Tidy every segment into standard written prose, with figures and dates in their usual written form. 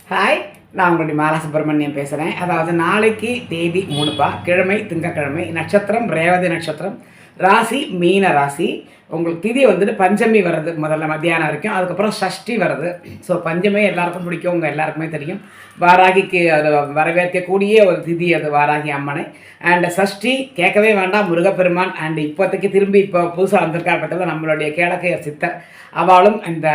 Hi, நான் உங்களுடைய மாலா சுப்பிரமணியம் பேசுகிறேன். அதாவது நாளைக்கு தேதி 3பா, கிழமை திங்கக்கிழமை, நட்சத்திரம் ரேவதி நட்சத்திரம், ராசி மீன ராசி. உங்களுக்கு திதி வந்துட்டு பஞ்சமி வருது, முதல்ல மத்தியானம் வரைக்கும். அதுக்கப்புறம் சஷ்டி வருது. ஸோ பஞ்சமி எல்லாருக்கும் பிடிக்கும், உங்கள் எல்லாருக்குமே தெரியும். வாராகிக்கு அது வரவேற்கக்கூடிய ஒரு திதி, அது வாராகி அம்மனை. அண்ட் சஷ்டி கேட்கவே வேண்டாம், முருகப்பெருமான். அண்ட் இப்போதைக்கு திரும்பி இப்போ புதுசாக வந்திருக்கார் பக்கத்தில் நம்மளுடைய கேளக்கையர் சித்தர். அவளும் இந்த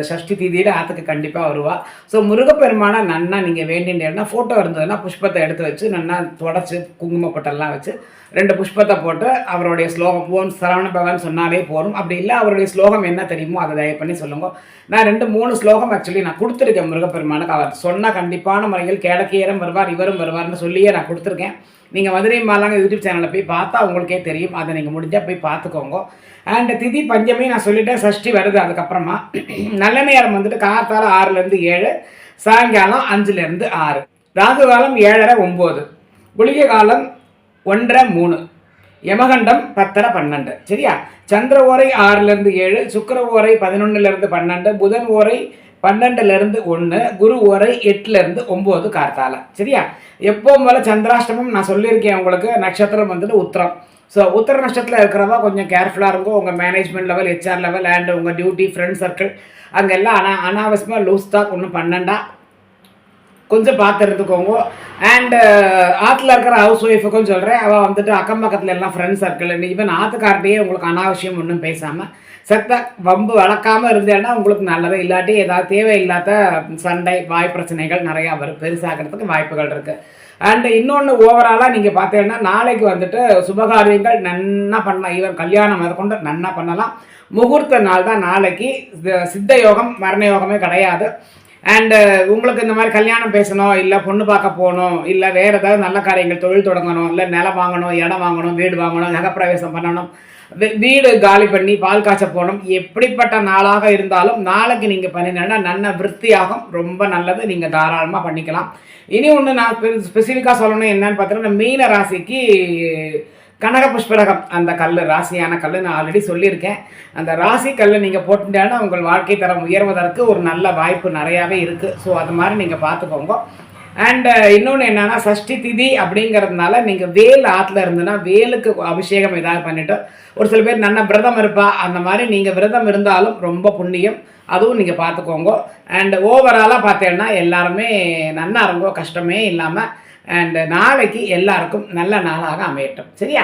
சஷ்டி தீதியில் ஆற்றுக்கு கண்டிப்பாக வருவாள். ஸோ முருகப்பெருமானை நன்னா நீங்கள் வேண்டின்றா ஃபோட்டோ இருந்ததுன்னா புஷ்பத்தை எடுத்து வச்சு நன்னா தொடச்சி குங்குமப்பட்டெல்லாம் வச்சு 2 புஷ்பத்தை போட்டு அவருடைய ஸ்லோகம் ஓம் சரவண பகவான் சொன்னாலே போகும். அப்படி இல்லை அவருடைய ஸ்லோகம் என்ன தெரியுமோ அதை தயவு பண்ணி சொல்லுங்க. நான் 2-3 ஸ்லோகம் ஆக்சுவலி நான் கொடுத்துருக்கேன் முருகப்பெருமானுக்கு. அவர் சொன்ன கண்டிப்பான முறையில் கேளக்கையரும் வருவார், இவரும் வருவார்னு சொல்லியே நான் கொடுத்துருக்கேன். நீங்கள் மதுரை மாலாங்க யூடியூப் சேனலில் போய் பார்த்தா உங்களுக்கே தெரியும். அதை நீங்கள் முடிஞ்சால் போய் பார்த்துக்கோங்க. அண்ட் திதி பஞ்சமி நான் சொல்லிட்டேன், சஷ்டி வருது. அதுக்கப்புறமா நல்ல நேரம் வந்துட்டு காத்தால 6லேருந்து 7, சாயங்காலம் 5லேருந்து 6, ராகு காலம் 7:30-9, குளிகை காலம் 1:03, யமகண்டம் 10:12. சரியா? சந்திர ஓரை 6லேருந்து 7, சுக்கிர ஓரை 11லேருந்து 12, புதன் ஓரை 12லேருந்து 1, குரு ஓரை 8லேருந்து 9 கார்த்தால. சரியா? எப்பவும் போல சந்திராஷ்டமம் நான் சொல்லியிருக்கேன் உங்களுக்கு. நட்சத்திரம் வந்துட்டு உத்திரம். ஸோ உத்திர நட்சத்திரத்தில் இருக்கிறவா கொஞ்சம் கேர்ஃபுல்லாக இருக்கும். உங்கள் management level, HR level and உங்கள் டியூட்டி, ஃப்ரெண்ட் சர்க்கிள் அங்கெல்லாம் அனாவசியமாக லூஸ் டாக் ஒன்றும் பண்ணண்டா, கொஞ்சம் பார்த்து இருந்துக்கோங்க. அண்டு ஆற்றுல இருக்கிற ஹவுஸ் ஒய்ஃபுக்கும் சொல்கிறேன், அவள் வந்துட்டு அக்கம் பக்கத்தில் எல்லாம் ஃப்ரெண்ட் சர்க்கிள், ஈவன் ஆற்றுக்கார்ட்டையே உங்களுக்கு அனாவசியம் ஒன்றும் பேசாமல் செத்த வம்பு வளர்க்காமல் இருந்தேன்னா உங்களுக்கு நல்லது. இல்லாட்டி ஏதாவது தேவையில்லாத சண்டை, வாய் பிரச்சனைகள் நிறையா வரும், பெருசாகிறதுக்கு வாய்ப்புகள் இருக்குது. அண்டு இன்னொன்று ஓவராலாக நீங்கள் பார்த்தீங்கன்னா நாளைக்கு வந்துட்டு சுபகாரியங்கள் நன்னா பண்ணலாம். ஈவன் கல்யாணம் அதை கொண்டு நன்னா பண்ணலாம். முகூர்த்த நாள் தான் நாளைக்கு. சித்த யோகம் மரண யோகமே கிடையாது. அண்டு உங்களுக்கு இந்த மாதிரி கல்யாணம் பேசணும், இல்லை பொண்ணு பார்க்க போகணும், இல்லை வேறு ஏதாவது நல்ல காரியங்கள், தொழில் தொடங்கணும், இல்லை நிலம் வாங்கணும், இடம் வாங்கணும், வீடு வாங்கணும், நகப்பிரவேசம் பண்ணணும், வீடு காலி பண்ணி பால் காய்ச்ச போகணும், எப்படிப்பட்ட நாளாக இருந்தாலும் நாளைக்கு நீங்கள் பண்ணினீங்கன்னா நல்ல விருத்தியாகும். ரொம்ப நல்லது, நீங்கள் தாராளமாக பண்ணிக்கலாம். இனி ஒன்று நான் ஸ்பெசிஃபிக்காக சொல்லணும் என்னன்னு பார்த்தீங்கன்னா, மீன ராசிக்கு கனக புஷ்பரகம் அந்த கல், ராசியான கல் நான் ஆல்ரெடி சொல்லியிருக்கேன். அந்த ராசி கல் நீங்கள் போட்டுட்டாங்கன்னா உங்கள் வாழ்க்கை தரம் உயர்வதற்கு ஒரு நல்ல வாய்ப்பு நிறையாவே இருக்குது. ஸோ அது மாதிரி நீங்கள் பார்த்துக்கோங்க. அண்டு இன்னொன்று என்னென்னா, சஷ்டி திதி அப்படிங்கிறதுனால நீங்கள் வேல் ஆற்றுல இருந்துன்னா வேலுக்கு அபிஷேகம் ஏதாவது பண்ணிவிட்டு, ஒரு சில பேர் நல்ல விரதம் இருப்பா, அந்த மாதிரி நீங்கள் விரதம் இருந்தாலும் ரொம்ப புண்ணியம். அதுவும் நீங்கள் பார்த்துக்கோங்க. அண்டு ஓவராலாக பார்த்தீங்கன்னா எல்லாருமே நன்னா இருங்கோ, கஷ்டமே இல்லாமல். அண்டு நாளைக்கு எல்லாருக்கும் நல்ல நாளாக அமையட்டும். சரியா?